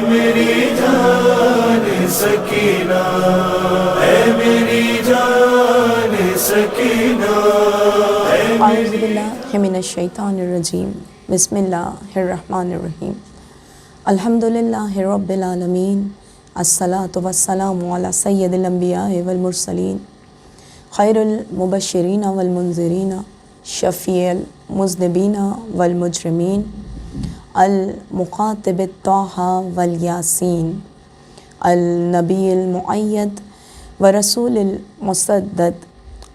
میری جان سکینہ، اے میری جان سکینہ، اعوذ باللہ من الشیطان الرجیم، بسم اللہ الرحمن الرحیم، الحمدللہ رب العالمین، الصلاۃ والسلام علی سید الانبیاء والمرسلین، خیر المبشرین والمنذرین، شفیع المذنبین والمجرمین، المخاطب الطاہا والیاسین، النبی المؤید ورسول المسدد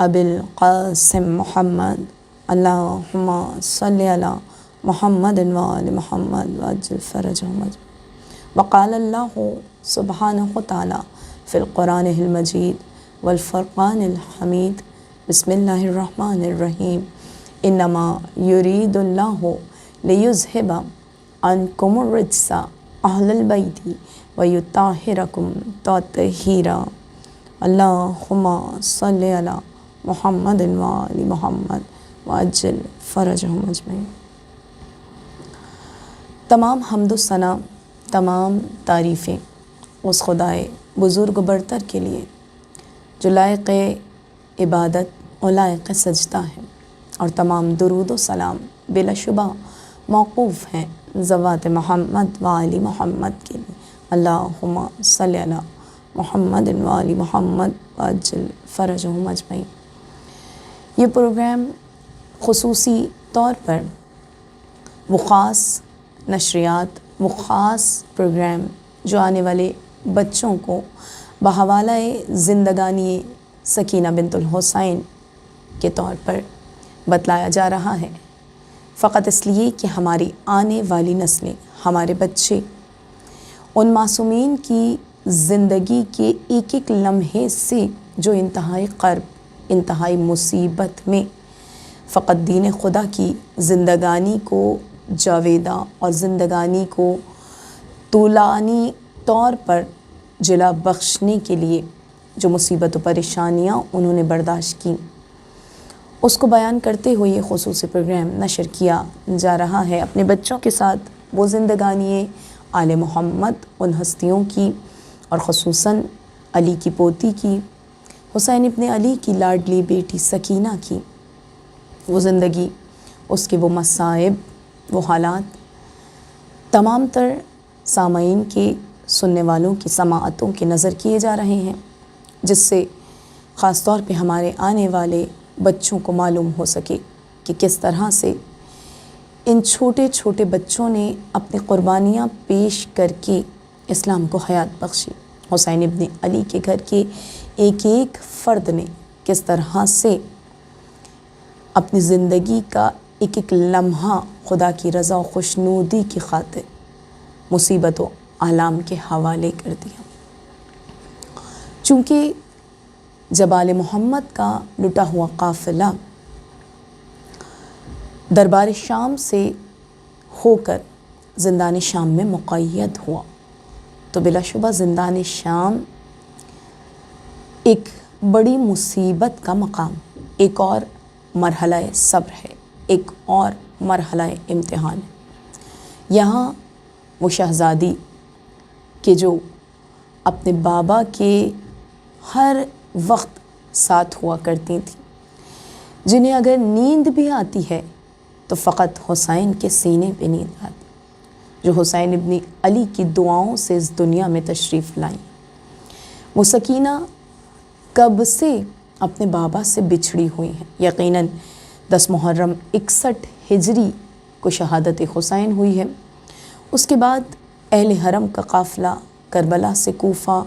ابی القاسم محمد، اللہم صلی علی محمد وآل محمد وعجل فرجہم۔ وقال اللہ سبحانہ تعالی فی القرآن المجید والفرقان الحمید، بسم اللہ الرحمن الرحیم، انما یرید اللہ لیذہب عنکم الرجس اہل البیت ویطہرکم تطہیرا، اللہم صلی علی محمد وآل محمد وعجل فرجہم اجمعین۔ تمام حمد و ثنا، تمام تعریفیں اس خدائے بزرگ و برتر کے لیے جو لائق عبادت و لائق سجدہ ہے، اور تمام درود و سلام بلا شبہ موقوف ہیں ذوات محمد و آل محمد کے لیے، اللہم صلی علی محمد و آل محمد وعجل فرجہم اجمعین۔ یہ پروگرام خصوصی طور پر وہ خاص نشریات، وہ خاص پروگرام جو آنے والے بچوں کو بحوالہ زندگانی سکینہ بنت الحسین کے طور پر بتلایا جا رہا ہے، فقط اس لیے کہ ہماری آنے والی نسلیں، ہمارے بچے ان معصومین کی زندگی کے ایک ایک لمحے سے جو انتہائی قرب، انتہائی مصیبت میں فقط دین خدا کی زندگانی کو جاویدہ اور زندگانی کو طولانی طور پر جلا بخشنے کے لیے جو مصیبت و پریشانیاں انہوں نے برداشت کی، اس کو بیان کرتے ہوئے یہ خصوصی پروگرام نشر کیا جا رہا ہے اپنے بچوں کے ساتھ۔ وہ زندگانی آل محمد، ان ہستیوں کی، اور خصوصاً علی کی پوتی کی، حسین ابن علی کی لاڈلی بیٹی سکینہ کی وہ زندگی، اس کے وہ مصائب، وہ حالات تمام تر سامعین کے، سننے والوں کی سماعتوں کے نظر کیے جا رہے ہیں، جس سے خاص طور پہ ہمارے آنے والے بچوں کو معلوم ہو سکے کہ کس طرح سے ان چھوٹے چھوٹے بچوں نے اپنی قربانیاں پیش کر کے اسلام کو حیات بخشی۔ حسین ابن علی کے گھر کے ایک ایک فرد نے کس طرح سے اپنی زندگی کا ایک ایک لمحہ خدا کی رضا و خوشنودی کی خاطر مصیبت و آلام کے حوالے کر دیا۔ چونکہ جب آل محمد کا لٹا ہوا قافلہ دربار شام سے ہو کر زندان شام میں مقید ہوا، تو بلا شبہ زندان شام ایک بڑی مصیبت کا مقام، ایک اور مرحلہ صبر ہے، ایک اور مرحلہ امتحان ہے۔ یہاں وہ شہزادی کہ جو اپنے بابا کے ہر وقت ساتھ ہوا کرتی تھیں، جنہیں اگر نیند بھی آتی ہے تو فقط حسین کے سینے پہ نیند آتی، جو حسین ابن علی کی دعاؤں سے اس دنیا میں تشریف لائیں، وہ سکینہ کب سے اپنے بابا سے بچھڑی ہوئی ہیں۔ یقیناً 10 محرم 61 ہجری کو شہادت حسین ہوئی ہے۔ اس کے بعد اہل حرم کا قافلہ کربلا سے کوفہ،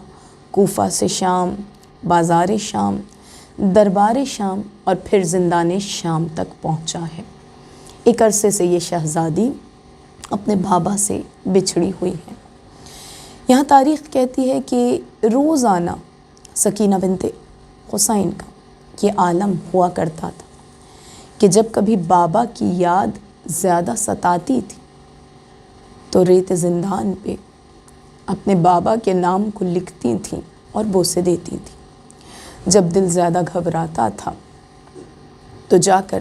کوفہ سے شام، بازار شام، دربار شام، اور پھر زندان شام تک پہنچا ہے۔ ایک عرصے سے یہ شہزادی اپنے بابا سے بچھڑی ہوئی ہے۔ یہاں تاریخ کہتی ہے کہ روزانہ سکینہ بنت حسین کا یہ عالم ہوا کرتا تھا کہ جب کبھی بابا کی یاد زیادہ ستاتی تھی تو ریت زندان پہ اپنے بابا کے نام کو لکھتی تھیں اور بوسے دیتی تھیں۔ جب دل زیادہ گھبراتا تھا تو جا کر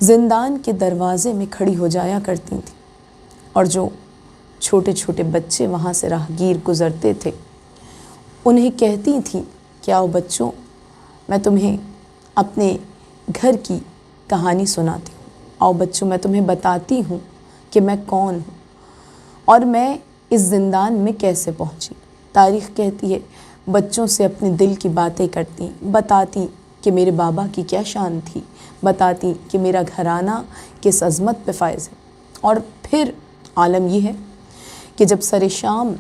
زندان کے دروازے میں کھڑی ہو جایا کرتی تھیں، اور جو چھوٹے چھوٹے بچے وہاں سے راہگیر گزرتے تھے انہیں کہتی تھیں کہ آؤ بچوں، میں تمہیں اپنے گھر کی کہانی سناتی ہوں، آؤ بچوں میں تمہیں بتاتی ہوں کہ میں کون ہوں اور میں اس زندان میں کیسے پہنچی۔ تاریخ کہتی ہے بچوں سے اپنے دل کی باتیں کرتی، بتاتی کہ میرے بابا کی کیا شان تھی، بتاتی کہ میرا گھرانہ کس عظمت پہ فائز ہے۔ اور پھر عالم یہ ہے کہ جب سر شام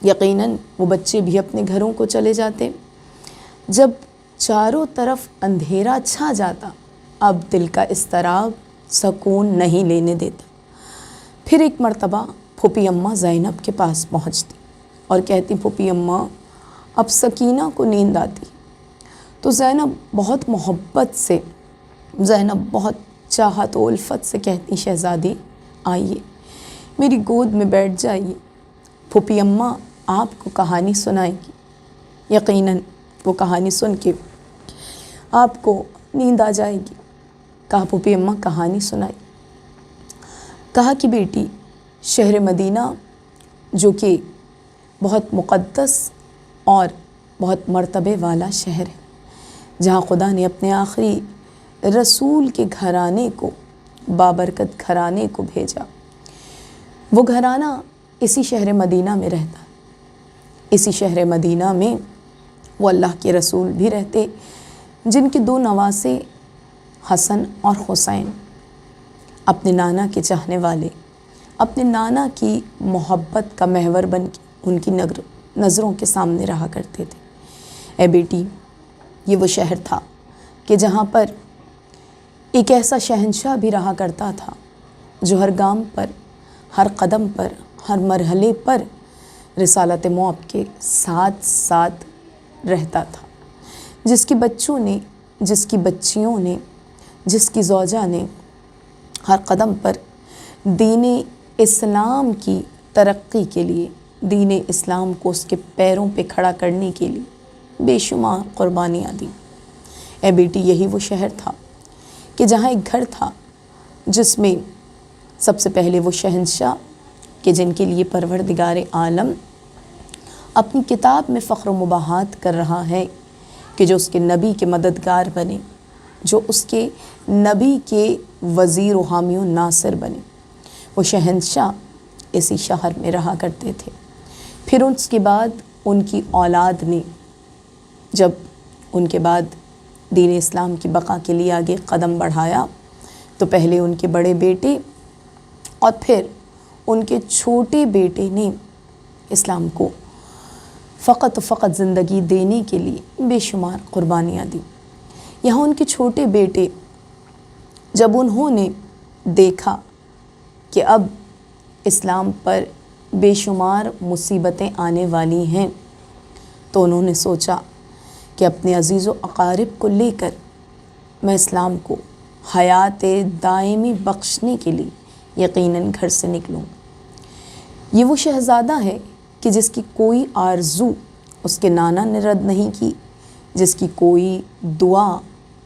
یقیناً وہ بچے بھی اپنے گھروں کو چلے جاتے، جب چاروں طرف اندھیرا چھا جاتا، اب دل کا اضطراب سکون نہیں لینے دیتا۔ پھر ایک مرتبہ پھوپھی اماں زینب کے پاس پہنچتی اور کہتی پھوپھی اماں اب سکینہ کو نیند آتی۔ تو زینب بہت محبت سے، زینب بہت چاہت و الفت سے کہتی شہزادی آئیے میری گود میں بیٹھ جائیے، پھوپھی اماں آپ کو کہانی سنائیں گی، یقیناً وہ کہانی سن کے آپ کو نیند آ جائے گی۔ کہا پھوپھی اماں کہانی سنائی۔ کہا کہ بیٹی شہر مدینہ جو کہ بہت مقدس اور بہت مرتبے والا شہر ہے، جہاں خدا نے اپنے آخری رسول کے گھرانے کو، بابرکت گھرانے کو بھیجا، وہ گھرانہ اسی شہر مدینہ میں رہتا ہے۔ اسی شہر مدینہ میں وہ اللہ کے رسول بھی رہتے جن کے 2 نواسے حسن اور حسین اپنے نانا کے چاہنے والے، اپنے نانا کی محبت کا محور بن کے ان کی نظروں کے سامنے رہا کرتے تھے۔ اے بیٹی یہ وہ شہر تھا کہ جہاں پر ایک ایسا شہنشاہ بھی رہا کرتا تھا جو ہر گام پر، ہر قدم پر، ہر مرحلے پر رسالت موب کے ساتھ ساتھ رہتا تھا، جس کے بچوں نے، جس کی بچیوں نے، جس کی زوجہ نے ہر قدم پر دین اسلام کی ترقی کے لیے، دین اسلام کو اس کے پیروں پہ کھڑا کرنے کے لیے بے شمار قربانیاں دیں۔ اے بیٹی یہی وہ شہر تھا کہ جہاں ایک گھر تھا جس میں سب سے پہلے وہ شہنشاہ کہ جن کے لیے پروردگار عالم اپنی کتاب میں فخر و مباحات کر رہا ہے کہ جو اس کے نبی کے مددگار بنے، جو اس کے نبی کے وزیر و حامی و ناصر بنے، وہ شہنشاہ اسی شہر میں رہا کرتے تھے۔ پھر اس کے بعد ان کی اولاد نے جب ان کے بعد دین اسلام کی بقا کے لیے آگے قدم بڑھایا تو پہلے ان کے بڑے بیٹے اور پھر ان کے چھوٹے بیٹے نے اسلام کو فقط زندگی دینے کے لیے بے شمار قربانیاں دیں۔ یہاں ان کے چھوٹے بیٹے جب انہوں نے دیکھا کہ اب اسلام پر بے شمار مصیبتیں آنے والی ہیں تو انہوں نے سوچا کہ اپنے عزیز و اقارب کو لے کر میں اسلام کو حیات دائمی بخشنے کے لیے یقیناً گھر سے نکلوں۔ یہ وہ شہزادہ ہے کہ جس کی کوئی آرزو اس کے نانا نے رد نہیں کی، جس کی کوئی دعا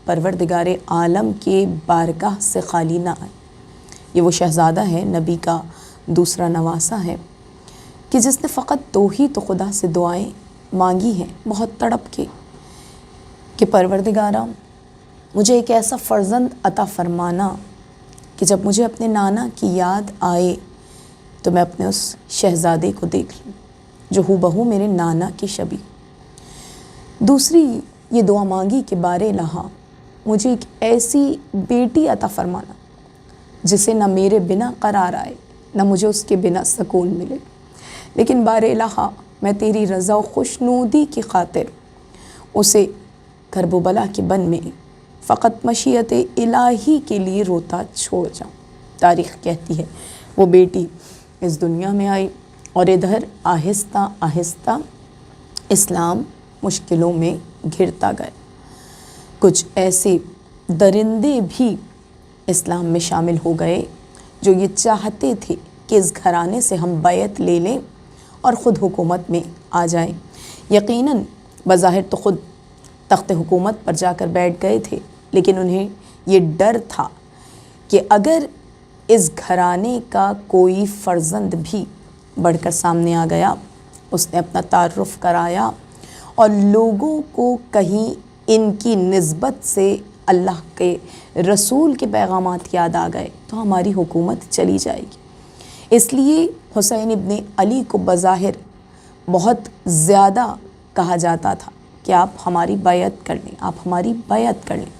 پروردگار عالم کے بارگاہ سے خالی نہ آئے۔ یہ وہ شہزادہ ہے، نبی کا دوسرا نواسا ہے کہ جس نے فقط 2 ہی تو خدا سے دعائیں مانگی ہیں بہت تڑپ کے کہ پروردگارا مجھے ایک ایسا فرزند عطا فرمانا کہ جب مجھے اپنے نانا کی یاد آئے تو میں اپنے اس شہزادے کو دیکھ لوں جو ہو بہو میرے نانا کی شبیہ۔ دوسری یہ دعا مانگی کہ بار الہا مجھے ایک ایسی بیٹی عطا فرمانا جسے نہ میرے بنا قرار آئے نہ مجھے اس کے بنا سکون ملے، لیکن بار الہا میں تیری رضا و خوشنودی کی خاطر اسے کرب و بلا کے بن میں فقط مشیت الہی کے لیے روتا چھوڑ جاؤں۔ تاریخ کہتی ہے وہ بیٹی اس دنیا میں آئی اور ادھر آہستہ آہستہ اسلام مشکلوں میں گھرتا گیا۔ کچھ ایسے درندے بھی اسلام میں شامل ہو گئے جو یہ چاہتے تھے کہ اس گھرانے سے ہم بیعت لے لیں اور خود حکومت میں آ جائیں۔ یقیناً بظاہر تو خود تخت حکومت پر جا کر بیٹھ گئے تھے، لیکن انہیں یہ ڈر تھا کہ اگر اس گھرانے کا کوئی فرزند بھی بڑھ کر سامنے آ گیا، اس نے اپنا تعارف کرایا اور لوگوں کو کہیں ان کی نسبت سے اللہ کے رسول کے پیغامات یاد آ گئے تو ہماری حکومت چلی جائے گی۔ اس لیے حسین ابن علی کو بظاہر بہت زیادہ کہا جاتا تھا کہ آپ ہماری بیعت کر لیں، آپ ہماری بیعت کر لیں،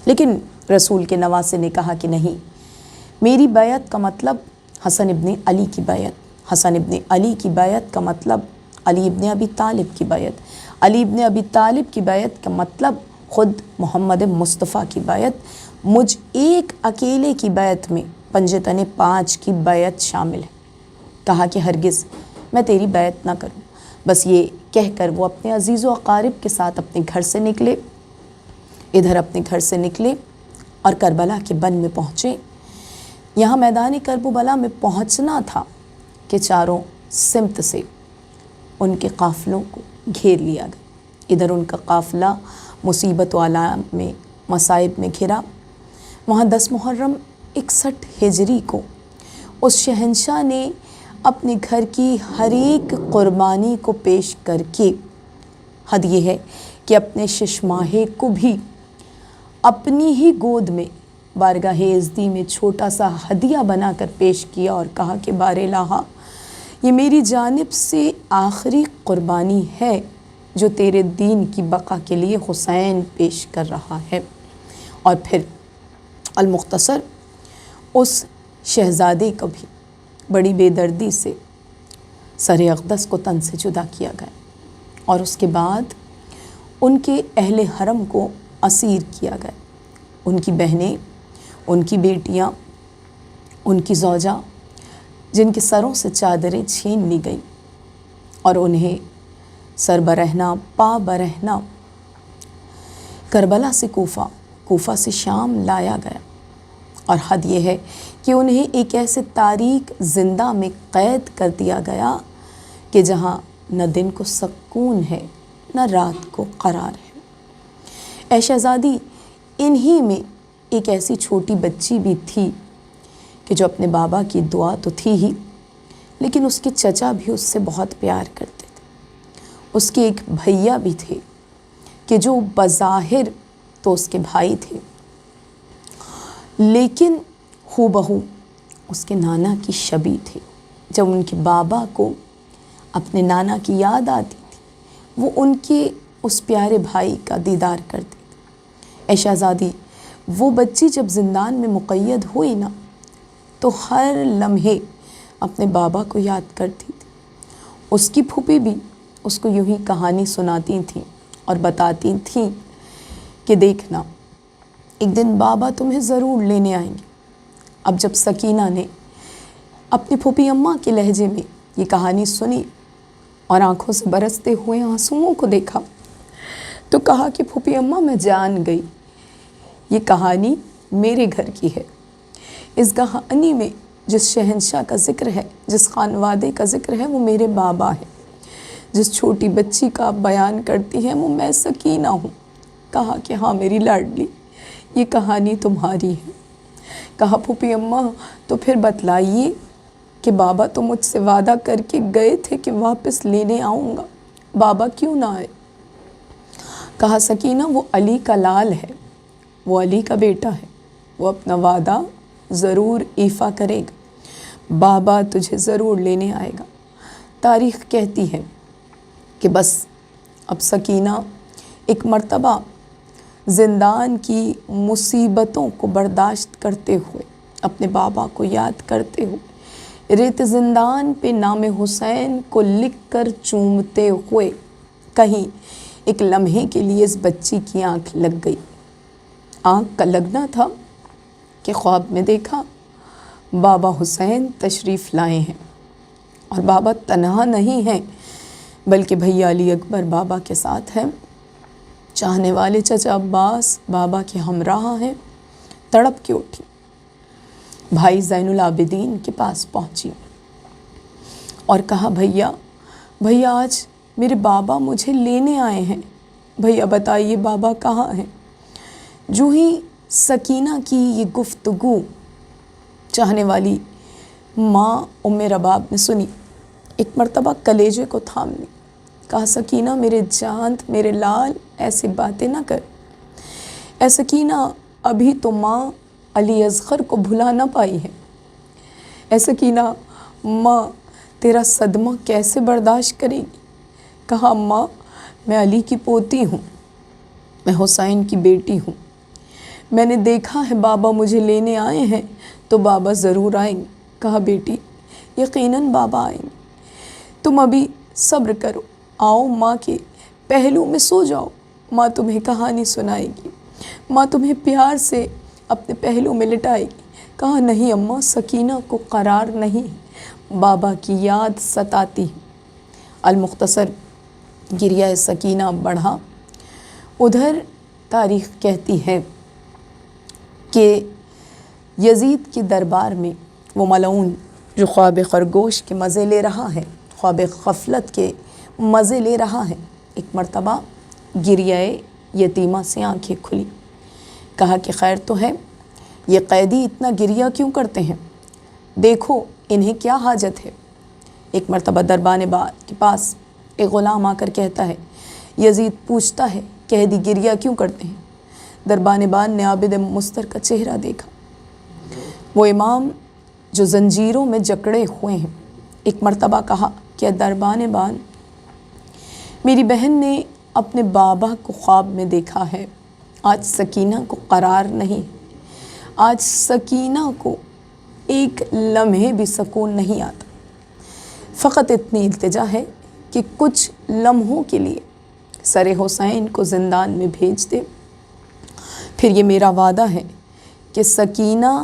لیکن رسول کے نواسے نے کہا کہ نہیں، میری بیعت کا مطلب حسن ابن علی کی بیعت، حسن ابن علی کی بیعت کا مطلب علی ابن ابی طالب کی بیعت، علی ابن ابی طالب کی بیعت کا مطلب خود محمد مصطفیٰ کی بیعت، مجھ ایک اکیلے کی بیعت میں پنجتن 5 کی بیعت شامل ہے۔ کہا کہ ہرگز میں تیری بیعت نہ کروں۔ بس یہ کہہ کر وہ اپنے عزیز و اقارب کے ساتھ اپنے گھر سے نکلے، ادھر اپنے گھر سے نکلے اور کربلا کے بن میں پہنچے۔ یہاں میدان کربلا میں پہنچنا تھا کہ چاروں سمت سے ان کے قافلوں کو گھیر لیا گیا۔ ادھر ان کا قافلہ مصیبت و آلام میں، مصائب میں گھرا۔ وہاں 10 محرم 61 ہجری کو اس شہنشاہ نے اپنے گھر کی ہر ایک قربانی کو پیش کر کے، حد یہ ہے کہ اپنے ششماہے کو بھی اپنی ہی گود میں بارگاہ ازدی میں چھوٹا سا ہدیہ بنا کر پیش کیا اور کہا کہ بار الہا، یہ میری جانب سے آخری قربانی ہے جو تیرے دین کی بقا کے لیے حسین پیش کر رہا ہے۔ اور پھر المختصر اس شہزادے کو بھی بڑی بے دردی سے سر اقدس کو تن سے جدا کیا گیا اور اس کے بعد ان کے اہل حرم کو اسیر کیا گیا۔ ان کی بہنیں، ان کی بیٹیاں، ان کی زوجہ، جن کے سروں سے چادریں چھین لی گئیں اور انہیں سر برہنہ پا برہنہ کربلا سے کوفہ، کوفہ سے شام لایا گیا۔ اور حد یہ ہے کہ انہیں ایک ایسے تاریک زندہ میں قید کر دیا گیا کہ جہاں نہ دن کو سکون ہے نہ رات کو قرار ہے۔ اے شہزادی، انہی میں ایک ایسی چھوٹی بچی بھی تھی کہ جو اپنے بابا کی دعا تو تھی ہی، لیکن اس کے چچا بھی اس سے بہت پیار کرتے تھے۔ اس کے ایک بھیا بھی تھے کہ جو بظاہر تو اس کے بھائی تھے، لیکن ہو بہو اس کے نانا کی شبیہ تھے۔ جب ان کے بابا کو اپنے نانا کی یاد آتی تھی، وہ ان کے اس پیارے بھائی کا دیدار کرتے تھے۔ اے شہزادی، وہ بچی جب زندان میں مقید ہوئی نا تو ہر لمحے اپنے بابا کو یاد کرتی تھی۔ اس کی پھوپھی بھی اس کو یوں ہی کہانی سناتی تھیں اور بتاتی تھیں کہ دیکھنا، ایک دن بابا تمہیں ضرور لینے آئیں گے۔ اب جب سکینہ نے اپنی پھوپھی اماں کے لہجے میں یہ کہانی سنی اور آنکھوں سے برستے ہوئے آنسوؤں کو دیکھا تو کہا کہ پھوپھی اماں، میں جان گئی، یہ کہانی میرے گھر کی ہے۔ اس کہانی میں جس شہنشاہ کا ذکر ہے، جس خانوادے کا ذکر ہے، وہ میرے بابا ہے۔ جس چھوٹی بچی کا آپ بیان کرتی ہیں وہ میں سکینہ ہوں۔ کہا کہ ہاں میری لاڈلی، یہ کہانی تمہاری ہے۔ کہا پھوپھی اماں، تو پھر بتلائیے کہ بابا تو مجھ سے وعدہ کر کے گئے تھے کہ واپس لینے آؤں گا، بابا کیوں نہ آئے؟ کہا سکینہ، وہ علی کا لال ہے، وہ علی کا بیٹا ہے، وہ اپنا وعدہ ضرور ایفا کرے گا، بابا تجھے ضرور لینے آئے گا۔ تاریخ کہتی ہے کہ بس اب سکینہ ایک مرتبہ زندان کی مصیبتوں کو برداشت کرتے ہوئے، اپنے بابا کو یاد کرتے ہوئے، ریت زندان پہ نام حسین کو لکھ کر چومتے ہوئے، کہیں ایک لمحے کے لیے اس بچی کی آنکھ لگ گئی۔ آنکھ کا لگنا تھا کہ خواب میں دیکھا بابا حسین تشریف لائے ہیں، اور بابا تنہا نہیں ہیں بلکہ بھیا علی اکبر بابا کے ساتھ ہیں، چاہنے والے چچا عباس بابا کے ہمراہ ہیں۔ تڑپ کے اٹھی، بھائی زین العابدین کے پاس پہنچی اور کہا بھیا آج میرے بابا مجھے لینے آئے ہیں، بھیا بتائیے بابا کہاں ہیں؟ جو ہی سکینہ کی یہ گفتگو چاہنے والی ماں ام رباب نے سنی ایک مرتبہ کلیجے کو تھام لی، کہا سکینہ میرے چاند میرے لال ایسی باتیں نہ کر، اے سکینہ ابھی تو ماں علی اصغر کو بھلا نہ پائی ہے، اے سکینہ ماں تیرا صدمہ کیسے برداشت کرے گی؟ کہا ماں میں علی کی پوتی ہوں، میں حسین کی بیٹی ہوں، میں نے دیکھا ہے بابا مجھے لینے آئے ہیں تو بابا ضرور آئیں گے۔ کہا بیٹی یقیناً بابا آئیں گے، تم ابھی صبر کرو، آؤ ماں کے پہلو میں سو جاؤ، ماں تمہیں کہانی سنائے گی، ماں تمہیں پیار سے اپنے پہلو میں لٹائے گی۔ کہا نہیں اماں سکینہ کو قرار نہیں، بابا کی یاد ستاتی ہے۔ المختصر گریہ سکینہ بڑھا۔ ادھر تاریخ کہتی ہے کہ یزید کے دربار میں وہ ملعون جو خواب خرگوش کے مزے لے رہا ہے، خواب غفلت کے مزے لے رہا ہے، ایک مرتبہ گریہ یتیمہ سے آنکھیں کھلی، کہا کہ خیر تو ہے، یہ قیدی اتنا گریہ کیوں کرتے ہیں؟ دیکھو انہیں کیا حاجت ہے۔ ایک مرتبہ دربان باد کے پاس ایک غلام آ کر کہتا ہے، یزید پوچھتا ہے قیدی گریہ کیوں کرتے ہیں؟ دربان باد نے عابد مستر کا چہرہ دیکھا، وہ امام جو زنجیروں میں جکڑے ہوئے ہیں۔ ایک مرتبہ کہا کہ دربان باد میری بہن نے اپنے بابا کو خواب میں دیکھا ہے، آج سکینہ کو قرار نہیں، آج سکینہ کو ایک لمحے بھی سکون نہیں آتا، فقط اتنی التجا ہے کہ کچھ لمحوں کے لیے سر حسین کو زندان میں بھیج دے، پھر یہ میرا وعدہ ہے کہ سکینہ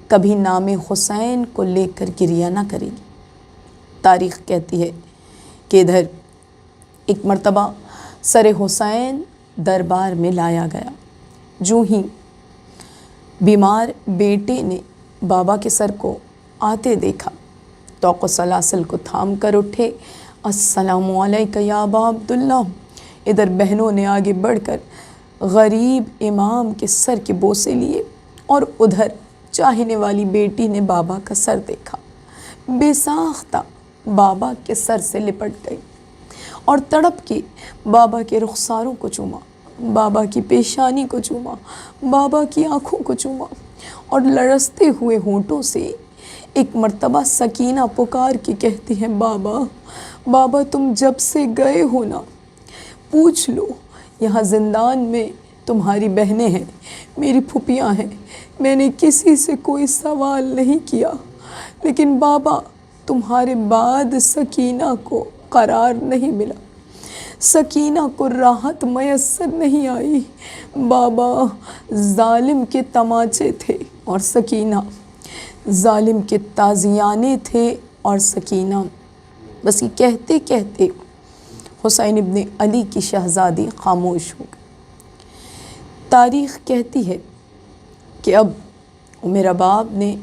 کبھی نام حسین کو لے کر گریہ نہ کرے گی۔ تاریخ کہتی ہے کہ ادھر ایک مرتبہ سر حسین دربار میں لایا گیا، جو ہی بیمار بیٹے نے بابا کے سر کو آتے دیکھا، طوق و سلاسل کو تھام کر اٹھے، السلام علیکہ یا ابا عبداللہ۔ ادھر بہنوں نے آگے بڑھ کر غریب امام کے سر کے بوسے لیے، اور ادھر چاہنے والی بیٹی نے بابا کا سر دیکھا، بے ساختہ بابا کے سر سے لپٹ گئی اور تڑپ کے بابا کے رخساروں کو چوما، بابا کی پیشانی کو چوما، بابا کی آنکھوں کو چوما، اور لرزتے ہوئے ہونٹوں سے ایک مرتبہ سکینہ پکار کے کہتی ہے، بابا بابا تم جب سے گئے ہو نا، پوچھ لو یہاں زندان میں تمہاری بہنیں ہیں، میری پھوپھیاں ہیں، میں نے کسی سے کوئی سوال نہیں کیا، لیکن بابا تمہارے بعد سکینہ کو قرار نہیں ملا، سکینہ کو راحت میسر نہیں آئی، بابا ظالم کے تماچے تھے اور سکینہ ظالم کے تازیانے تھے، اور سکینہ بس یہ کہتے کہتے حسین ابن علی کی شہزادی خاموش ہو گئی۔ تاریخ کہتی ہے کہ اب عمر باب نے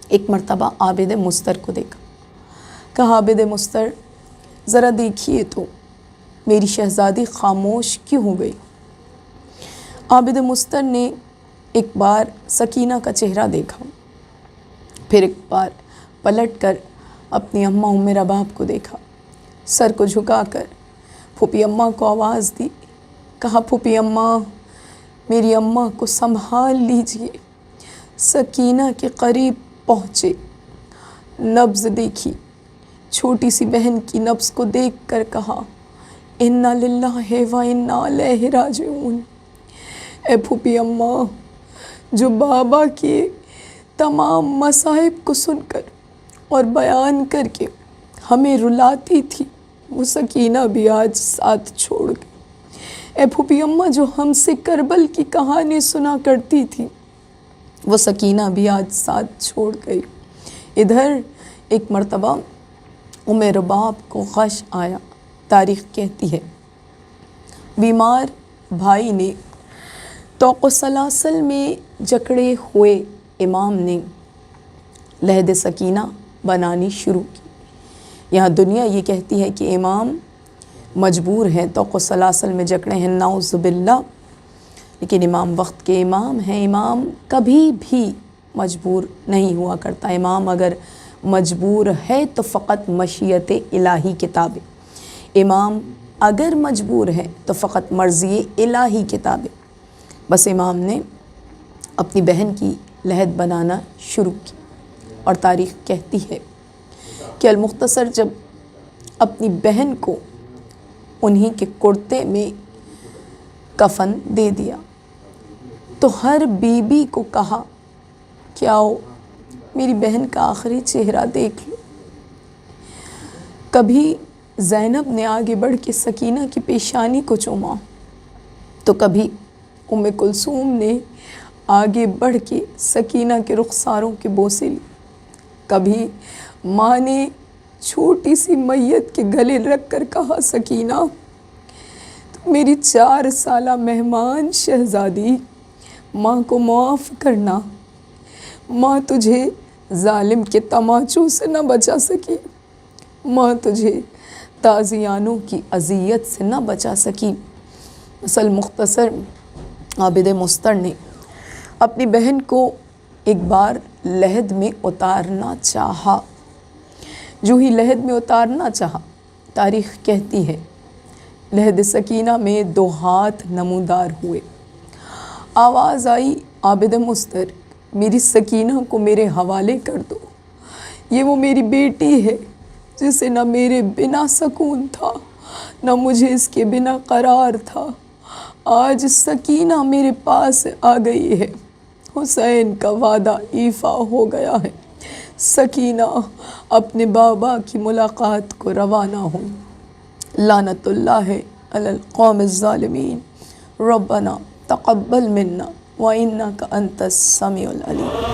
ایک مرتبہ عابد مستر کو دیکھا، کہا عابد مستر ذرا دیکھیے تو میری شہزادی خاموش کیوں ہو گئی؟ عابد مستر نے ایک بار سکینہ کا چہرہ دیکھا، پھر ایک بار پلٹ کر اپنی اماں عمر باب کو دیکھا، سر کو جھکا کر پھوپھی اماں کو آواز دی، کہا پھوپھی اماں میری اماں کو سنبھال لیجئے۔ سکینہ کے قریب پہنچے، نبض دیکھی، چھوٹی سی بہن کی نبض کو دیکھ کر کہا، انا للہ و انا الیہ راجعون۔ اے پھوپھی اماں جو بابا کے تمام مصائب کو سن کر اور بیان کر کے ہمیں رلاتی تھی، وہ سکینہ بھی آج ساتھ چھوڑ گئی۔ اے پھوپھی اماں جو ہم سے کربل کی کہانی سنا کرتی تھی، وہ سکینہ بھی آج ساتھ چھوڑ گئی۔ ادھر ایک مرتبہ عمر باب کو غش آیا۔ تاریخ کہتی ہے بیمار بھائی نے طوق و سلاسل میں جکڑے ہوئے امام نے لحد سکینہ بنانی شروع کی۔ یہاں دنیا یہ کہتی ہے کہ امام مجبور ہیں، طوق و سلاسل میں جکڑے ہیں، نعوذ باللہ، لیکن امام وقت کے امام ہیں، امام کبھی بھی مجبور نہیں ہوا کرتا۔ امام اگر مجبور ہے تو فقط مشیت الہی کتاب ہے۔ امام اگر مجبور ہے تو فقط مرضی الہی کتاب ہے۔ بس امام نے اپنی بہن کی لحد بنانا شروع کی، اور تاریخ کہتی ہے کہ المختصر جب اپنی بہن کو انہی کے کرتے میں کفن دے دیا تو ہر بی بی کو کہا کہ آؤ میری بہن کا آخری چہرہ دیکھ لو۔ کبھی زینب نے آگے بڑھ کے سکینہ کی پیشانی کو چوما، تو کبھی ام کلثوم نے آگے بڑھ کے سکینہ کے رخساروں کے بوسے لی، کبھی ماں نے چھوٹی سی میت کے گلے رکھ کر کہا سکینہ تو میری 4 سالہ مہمان شہزادی، ماں کو معاف کرنا، ماں تجھے ظالم کے تماچوں سے نہ بچا سکی، ماں تجھے تازیانوں کی اذیت سے نہ بچا سکی۔ اصل مختصر عابد مستر نے اپنی بہن کو ایک بار لحد میں اتارنا چاہا۔ جو ہی لحد میں اتارنا چاہا، تاریخ کہتی ہے لحد سکینہ میں 2 ہاتھ نمودار ہوئے۔ آواز آئی عابد مستر، میری سکینہ کو میرے حوالے کر دو، یہ وہ میری بیٹی ہے جسے نہ میرے بنا سکون تھا نہ مجھے اس کے بنا قرار تھا۔ آج سکینہ میرے پاس آ گئی ہے، حسین کا وعدہ ایفا ہو گیا ہے، سکینہ اپنے بابا کی ملاقات کو روانہ ہوں۔ لعنت اللہ علی القوم الظالمین، ربنا تقبل منا وانک انت السمیع العلیم۔